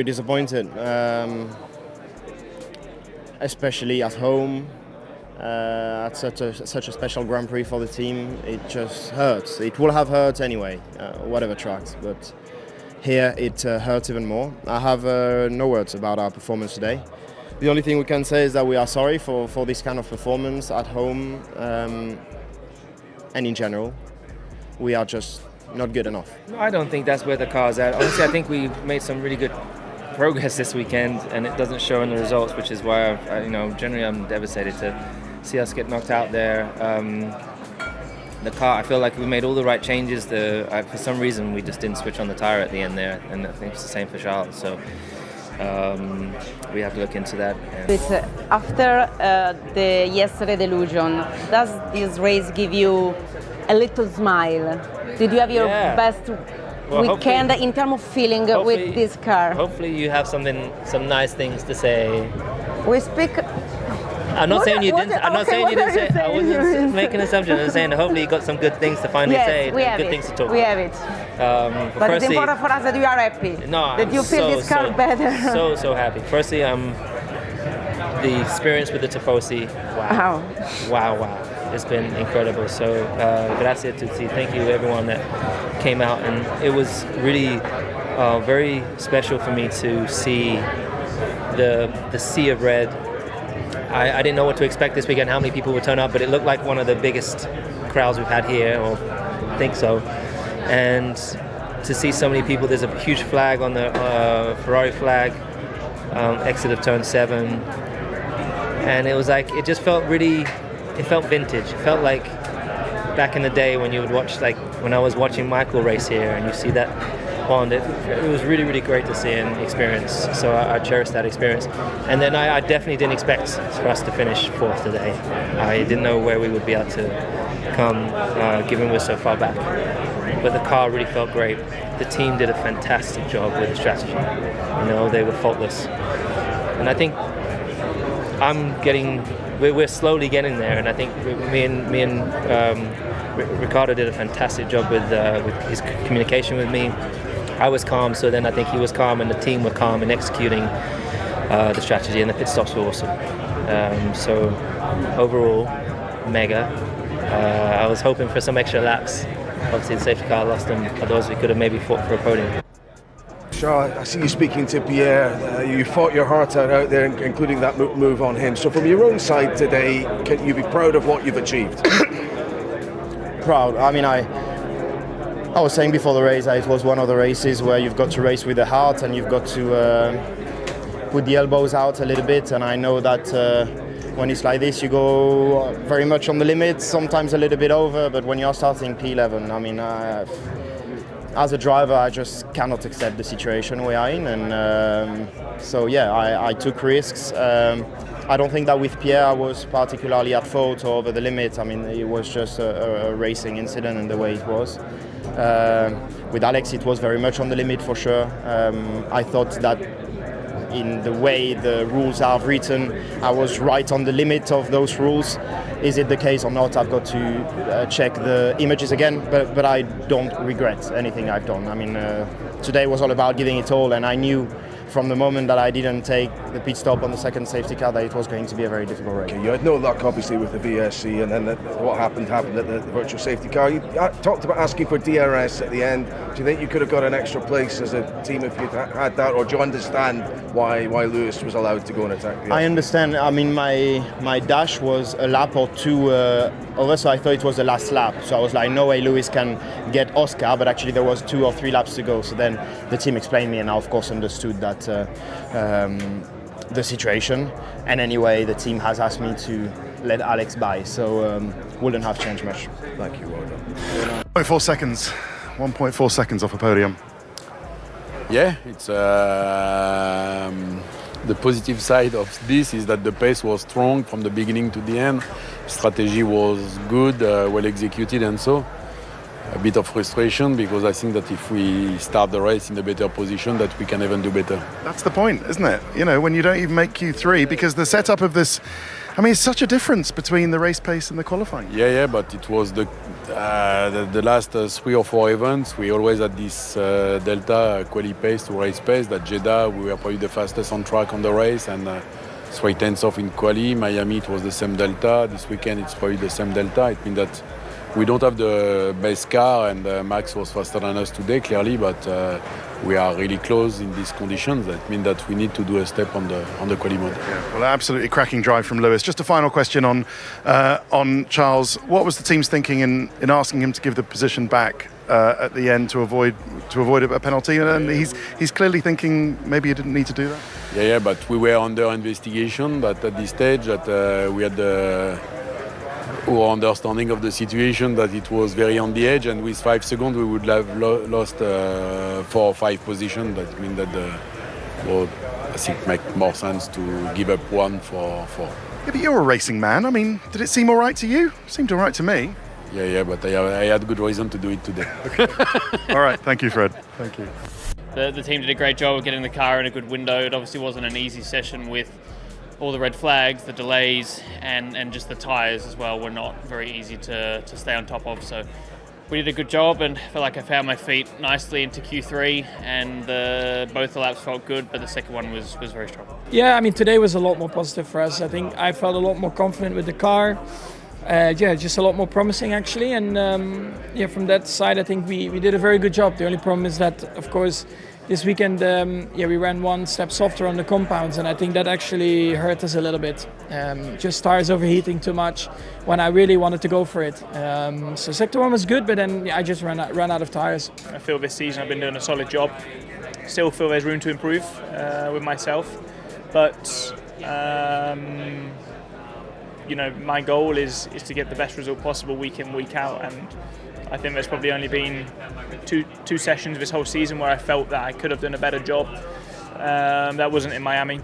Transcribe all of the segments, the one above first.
Disappointed, especially at home, at such a special Grand Prix for the team. It just hurts. It will have hurt anyway, whatever tracks, but here it hurts even more. I have no words about our performance today. The only thing we can say is that we are sorry for this kind of performance at home and in general. We are just not good enough. No, I don't think that's where the car's at. Honestly, I think we made some really good progress this weekend, and it doesn't show in the results, which is why generally I'm devastated to see us get knocked out there. The car, I feel like we made all the right changes. For some reason, we just didn't switch on the tire at the end there, and I think it's the same for Charles. So we have to look into that. After the yesterday delusion, does this race give you a little smile? Did you have your best weekend in terms of feeling with this car? Hopefully you have some nice things to say. We speak. I'm not saying you didn't. I'm not saying you didn't say. I wasn't making assumptions. I'm saying hopefully you got some good things to finally say. Yes, good things to talk. We have it. But it's important for us that you are happy. No, that you feel this car better. So happy. Firstly, the experience with the Tifosi. Wow. It's been incredible. So, grazie a tutti. Thank you everyone that came out, and it was really very special for me to see the sea of red. I didn't know what to expect this weekend, how many people would turn up, but it looked like one of the biggest crowds we've had here, or I think so. And to see so many people, there's a huge flag on the Ferrari flag, exit of turn 7, and it was like, it just felt really. It felt vintage. It felt like back in the day when you would watch, like when I was watching Michael race here, and you see that bond. It was really, really great to see and experience. So I cherished that experience. And then I definitely didn't expect for us to finish 4th today. I didn't know where we would be able to come, given we're so far back. But the car really felt great. The team did a fantastic job with the strategy. They were faultless. And I think we're slowly getting there, and I think me and Ricardo did a fantastic job with his communication with me. I was calm, so then I think he was calm, and the team were calm in executing the strategy, and the pit stops were awesome. So overall, mega. I was hoping for some extra laps. Obviously the safety car lost them, otherwise we could have maybe fought for a podium. Charles, I see you speaking to Pierre. You fought your heart out there, including that move on him. So from your own side today, can you be proud of what you've achieved? Proud. I mean, I was saying before the race, it was one of the races where you've got to race with the heart, and you've got to put the elbows out a little bit. And I know that when it's like this, you go very much on the limit, sometimes a little bit over. But when you're starting P11, I mean, as a driver, I just cannot accept the situation we are in, and so I took risks. I don't think that with Pierre I was particularly at fault or over the limit. I mean, it was just a racing incident and the way it was. With Alex, it was very much on the limit for sure. I thought that in the way the rules are written, I was right on the limit of those rules. Is it the case or not? I've got to check the images again, but I don't regret anything I've done. I mean, today was all about giving it all, and I knew from the moment that I didn't take the pit stop on the second safety car that it was going to be a very difficult race. Okay, you had no luck obviously with the VSC, and then what happened at the virtual safety car. You talked about asking for DRS at the end. Do you think you could have got an extra place as a team if you'd had that, or do you understand why Lewis was allowed to go and attack the I understand. I mean, my dash was a lap or two over, so I thought it was the last lap. So I was like, no way Lewis can get Oscar, but actually there was 2 or 3 laps to go. So then the team explained me, and I of course understood that the situation. And anyway, the team has asked me to let Alex by, so wouldn't have changed much. Thank you, well done. 1.4 seconds, 1.4 seconds off a podium. Yeah, it's the positive side of this is that the pace was strong from the beginning to the end. Strategy was good, well executed, and so a bit of frustration because I think that if we start the race in a better position, that we can even do better. That's the point, isn't it? When you don't even make Q3, because the setup of this I mean, it's such a difference between the race pace and the qualifying. Yeah, but it was the last 3 or 4 events. We always had this delta quali pace to race pace. That Jeddah, we were probably the fastest on track on the race, and 3 tenths off in quali. Miami, it was the same delta. This weekend, it's probably the same delta. It means that we don't have the best car, and Max was faster than us today, clearly, but we are really close in these conditions. That means that we need to do a step on the quali mode. Yeah, well, absolutely cracking drive from Lewis. Just a final question on Charles. What was the team's thinking in asking him to give the position back at the end to avoid a penalty? And he's clearly thinking maybe he didn't need to do that. Yeah, but we were under investigation. That at this stage, that we had our understanding of the situation, that it was very on the edge, and with 5 seconds we would have lost 4 or 5 positions. That means that I think make more sense to give up 1 for 4. Yeah, but you're a racing man. I mean, did it seem all right to you? It seemed all right to me. Yeah, but I had good reason to do it today. Okay. All right, thank you, Fred. Thank you. The team did a great job of getting the car in a good window. It obviously wasn't an easy session with all the red flags, the delays, and just the tyres as well were not very easy to stay on top of. So we did a good job, and felt like I found my feet nicely into Q3, and both the laps felt good, but the second one was very strong. Yeah, I mean, today was a lot more positive for us. I think I felt a lot more confident with the car. Just a lot more promising actually, and from that side I think we did a very good job. The only problem is that, of course, this weekend we ran 1 step softer on the compounds, and I think that actually hurt us a little bit. Just tires overheating too much when I really wanted to go for it. So sector 1 was good, but then I just ran out of tires. I feel this season I've been doing a solid job. Still feel there's room to improve with myself, but my goal is to get the best result possible week in, week out, and I think there's probably only been two sessions this whole season where I felt that I could have done a better job. That wasn't in Miami,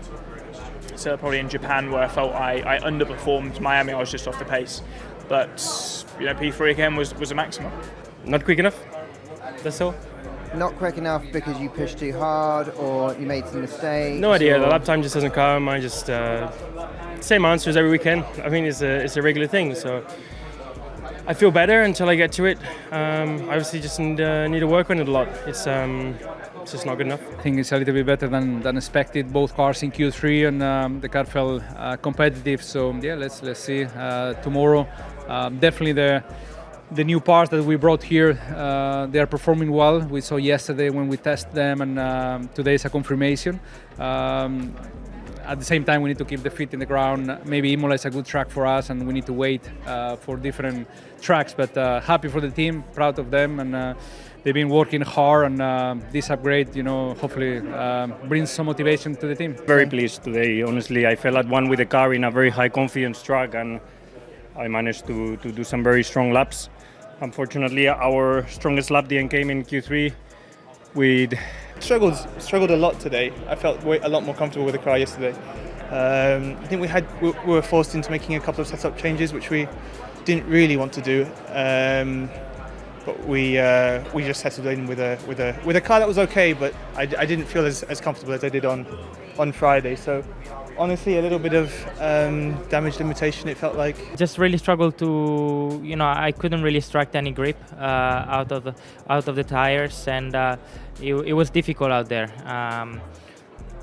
so probably in Japan where I felt I underperformed. Miami, I was just off the pace, but P3 again was a maximum. Not quick enough, that's all. Not quick enough because you pushed too hard or you made some mistakes? No idea, the lap time just doesn't come. I just same answers every weekend. I mean, it's a regular thing, so I feel better until I get to it. Obviously just need to work on it a lot. It's just not good enough. I think it's a little bit better than expected. Both cars in Q3, and the car felt competitive. So yeah, let's see tomorrow. Definitely the new parts that we brought here, they are performing well. We saw yesterday when we tested them, and today is a confirmation. At the same time, we need to keep the feet in the ground. Maybe Imola is a good track for us, and we need to wait for different tracks. But happy for the team, proud of them, and they've been working hard. And this upgrade, hopefully brings some motivation to the team. Very pleased today. Honestly, I fell at one with the car in a very high confidence track, and I managed to do some very strong laps. Unfortunately, our strongest lap then came in Q3. We struggled a lot today. I felt a lot more comfortable with the car yesterday. I think we were forced into making a couple of setup changes, which we didn't really want to do. But we just settled in with a car that was okay, but I didn't feel as comfortable as I did on Friday. So honestly, a little bit of damage limitation, it felt like. Just really struggled to, I couldn't really extract any grip out of the tires, and it was difficult out there.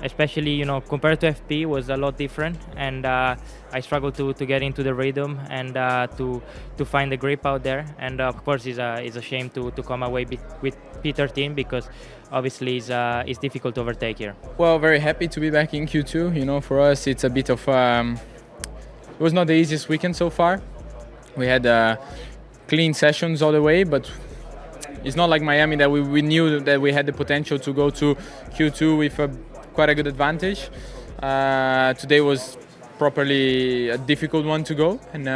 Especially, compared to FP, was a lot different, and I struggled to get into the rhythm and to find the grip out there. And of course, it's a shame to come away with P13 because obviously it's difficult to overtake here. Well, very happy to be back in Q2. For us, it's a bit of it was not the easiest weekend so far. We had clean sessions all the way, but it's not like Miami that we knew that we had the potential to go to Q2 with quite a good advantage. Today was properly a difficult one to go, and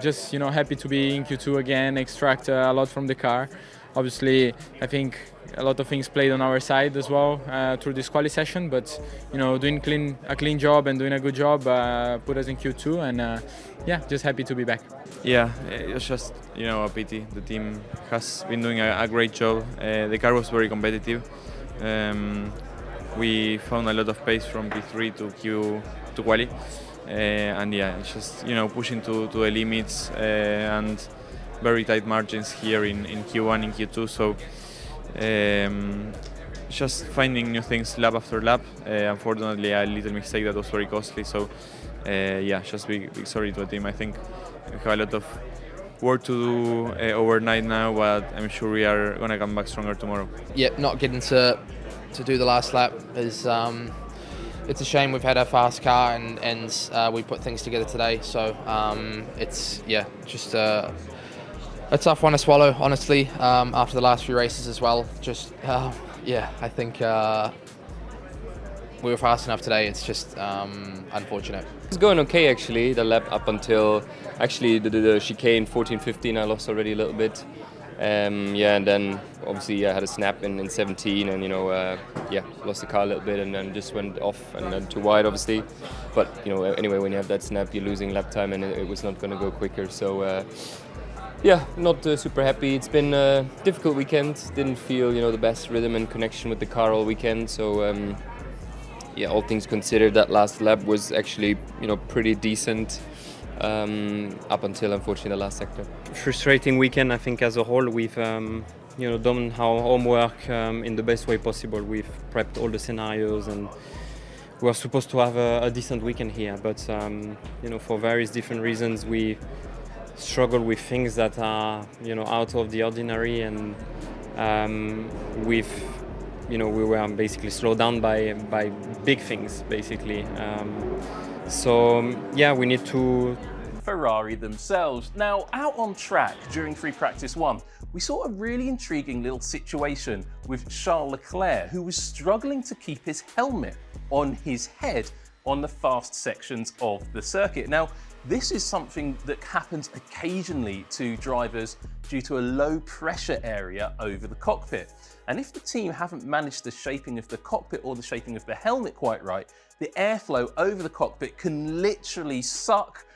just happy to be in Q2 again, extract a lot from the car. Obviously, I think a lot of things played on our side as well through this quali session, but doing a clean job and doing a good job put us in Q2, and just happy to be back. Yeah, it was just a pity. The team has been doing a great job. The car was very competitive. we found a lot of pace from P3 to Q to quali, and yeah, it's just pushing to the limits and very tight margins here in Q1 and Q2. So just finding new things lap after lap. Unfortunately, a little mistake that was very costly. So just big sorry to the team. I think we have a lot of work to do overnight now, but I'm sure we are gonna come back stronger tomorrow. Yep, not getting to do the last lap is it's a shame. We've had a fast car and we put things together today, so it's just a tough one to swallow, honestly, after the last few races as well. Just I think we were fast enough today. It's just unfortunate. It's going okay, actually, the lap up until actually the chicane 14-15. I lost already a little bit. And then obviously I had a snap in 17 and lost the car a little bit and then just went off and then too wide, obviously. But anyway, when you have that snap, you're losing lap time and it was not going to go quicker. So not super happy. It's been a difficult weekend. Didn't feel the best rhythm and connection with the car all weekend. So all things considered, that last lap was actually pretty decent. Up until, unfortunately, the last sector. Frustrating weekend, I think, as a whole. We've done our homework in the best way possible. We've prepped all the scenarios and we were supposed to have a decent weekend here. But, for various different reasons, we struggle with things that are, out of the ordinary, and we were basically slowed down by big things, basically. We need to... Ferrari themselves. Now, out on track during free practice 1, we saw a really intriguing little situation with Charles Leclerc, who was struggling to keep his helmet on his head on the fast sections of the circuit. Now, this is something that happens occasionally to drivers due to a low pressure area over the cockpit. And if the team haven't managed the shaping of the cockpit or the shaping of the helmet quite right, the airflow over the cockpit can literally suck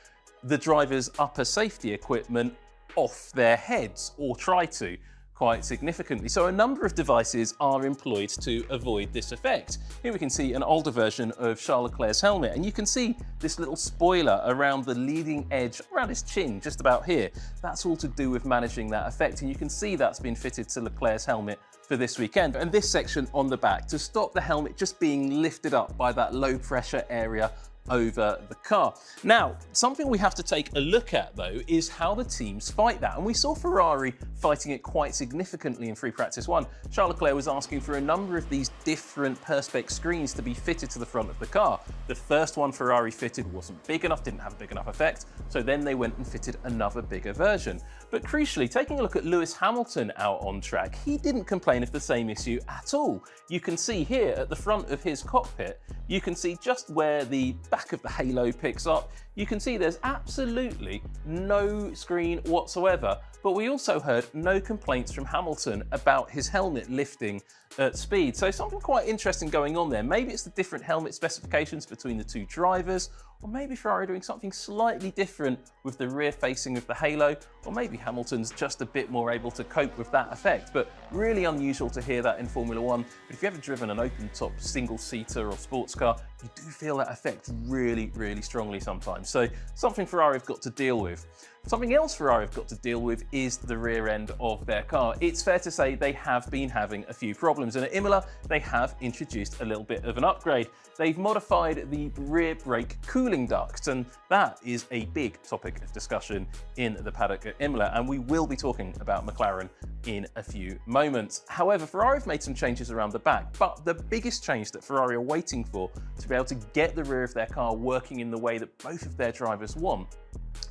the driver's upper safety equipment off their heads, or try to, quite significantly. So a number of devices are employed to avoid this effect. Here we can see an older version of Charles Leclerc's helmet, and you can see this little spoiler around the leading edge, around his chin, just about here. That's all to do with managing that effect, and you can see that's been fitted to Leclerc's helmet for this weekend. And this section on the back, to stop the helmet just being lifted up by that low pressure area over the car. Now, something we have to take a look at, though, is how the teams fight that. And we saw Ferrari fighting it quite significantly in free practice 1. Charles Leclerc was asking for a number of these different perspex screens to be fitted to the front of the car. The first one Ferrari fitted wasn't big enough, didn't have a big enough effect, so then they went and fitted another bigger version. But crucially, taking a look at Lewis Hamilton out on track, he didn't complain of the same issue at all. You can see here at the front of his cockpit, you can see just where the back of the halo picks up, you can see there's absolutely no screen whatsoever. But we also heard no complaints from Hamilton about his helmet lifting at speed. So something quite interesting going on there. Maybe it's the different helmet specifications between the two drivers, or maybe Ferrari doing something slightly different with the rear facing of the halo, or maybe Hamilton's just a bit more able to cope with that effect. But really unusual to hear that in Formula 1. But if you've ever driven an open top single-seater or sports car, you do feel that effect really, really strongly sometimes. So something Ferrari have got to deal with. Something else Ferrari have got to deal with is the rear end of their car. It's fair to say they have been having a few problems, and at Imola they have introduced a little bit of an upgrade. They've modified the rear brake cooling duct, and that is a big topic of discussion in the paddock at Imola, and we will be talking about McLaren in a few moments. However, Ferrari have made some changes around the back, but the biggest change that Ferrari are waiting for to be able to get the rear of their car working in the way that both of their drivers want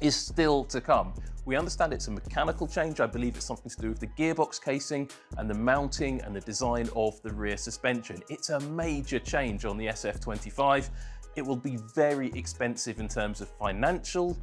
is still to come. We understand it's a mechanical change. I believe it's something to do with the gearbox casing and the mounting and the design of the rear suspension. It's a major change on the SF25. It will be very expensive in terms of financial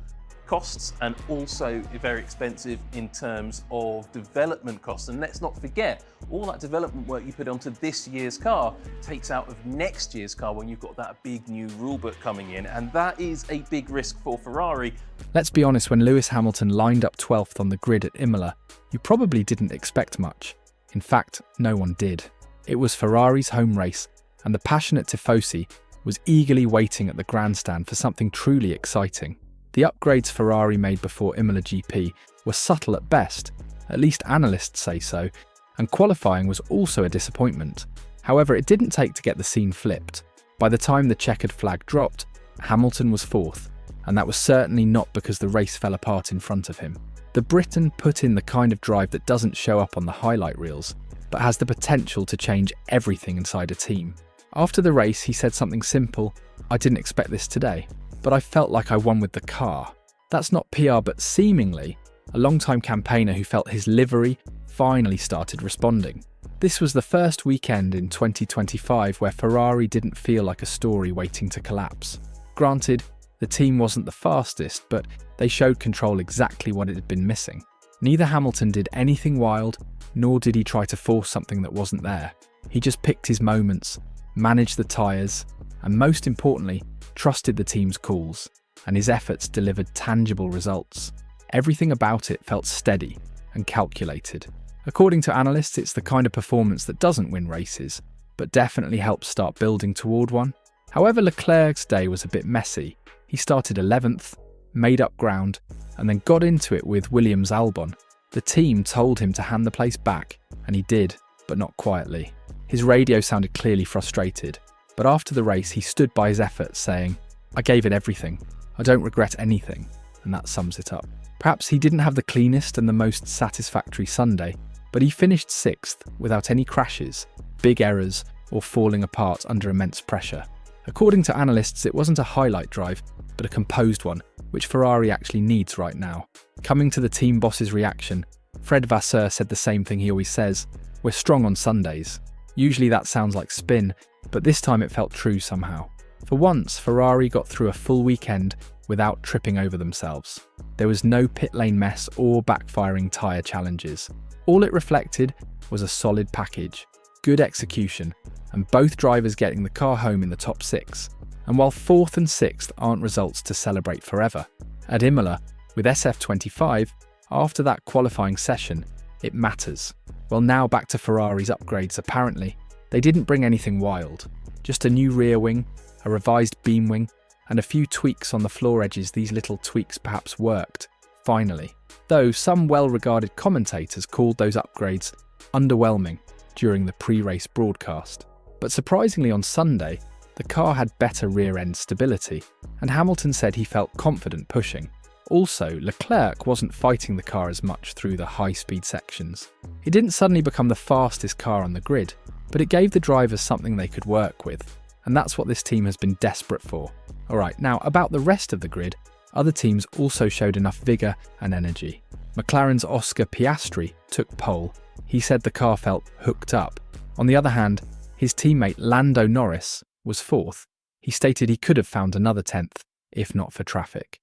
costs and also very expensive in terms of development costs. And let's not forget, all that development work you put onto this year's car takes out of next year's car when you've got that big new rulebook coming in, and that is a big risk for Ferrari. Let's be honest, when Lewis Hamilton lined up 12th on the grid at Imola, you probably didn't expect much. In fact, no one did. It was Ferrari's home race, and the passionate tifosi was eagerly waiting at the grandstand for something truly exciting. The upgrades Ferrari made before Imola GP were subtle at best, at least analysts say so, and qualifying was also a disappointment. However, it didn't take to get the scene flipped. By the time the checkered flag dropped, Hamilton was fourth, and that was certainly not because the race fell apart in front of him. The Briton put in the kind of drive that doesn't show up on the highlight reels, but has the potential to change everything inside a team. After the race, he said something simple: "I didn't expect this today, but I felt like I won with the car." That's not PR, but seemingly a long-time campaigner who felt his livery finally started responding. This was the first weekend in 2025 where Ferrari didn't feel like a story waiting to collapse. Granted, the team wasn't the fastest, but they showed control exactly what it had been missing. Neither Hamilton did anything wild, nor did he try to force something that wasn't there. He just picked his moments, managed the tyres, and most importantly, trusted the team's calls, and his efforts delivered tangible results. Everything about it felt steady and calculated. According to analysts, it's the kind of performance that doesn't win races, but definitely helps start building toward one. However, Leclerc's day was a bit messy. He started 11th, made up ground, and then got into it with Williams Albon. The team told him to hand the place back, and he did, but not quietly. His radio sounded clearly frustrated, but after the race he stood by his efforts, saying, "I gave it everything. I don't regret anything," and that sums it up. Perhaps he didn't have the cleanest and the most satisfactory Sunday, but he finished 6th without any crashes, big errors, or falling apart under immense pressure. According to analysts, it wasn't a highlight drive, but a composed one, which Ferrari actually needs right now. Coming to the team boss's reaction, Fred Vasseur said the same thing he always says: "We're strong on Sundays." Usually that sounds like spin, but this time it felt true somehow. For once, Ferrari got through a full weekend without tripping over themselves. There was no pit lane mess or backfiring tyre challenges. All it reflected was a solid package, good execution, and both drivers getting the car home in the top 6. And while 4th and 6th aren't results to celebrate forever, at Imola, with SF25, after that qualifying session, it matters. Well, now back to Ferrari's upgrades. Apparently, they didn't bring anything wild, just a new rear wing, a revised beam wing, and a few tweaks on the floor edges. These little tweaks perhaps worked, finally. Though some well-regarded commentators called those upgrades underwhelming during the pre-race broadcast. But surprisingly on Sunday, the car had better rear-end stability, and Hamilton said he felt confident pushing. Also, Leclerc wasn't fighting the car as much through the high-speed sections. It didn't suddenly become the fastest car on the grid, but it gave the drivers something they could work with, and that's what this team has been desperate for. Alright, now about the rest of the grid, other teams also showed enough vigour and energy. McLaren's Oscar Piastri took pole. He said the car felt hooked up. On the other hand, his teammate Lando Norris was 4th. He stated he could have found another 10th, if not for traffic.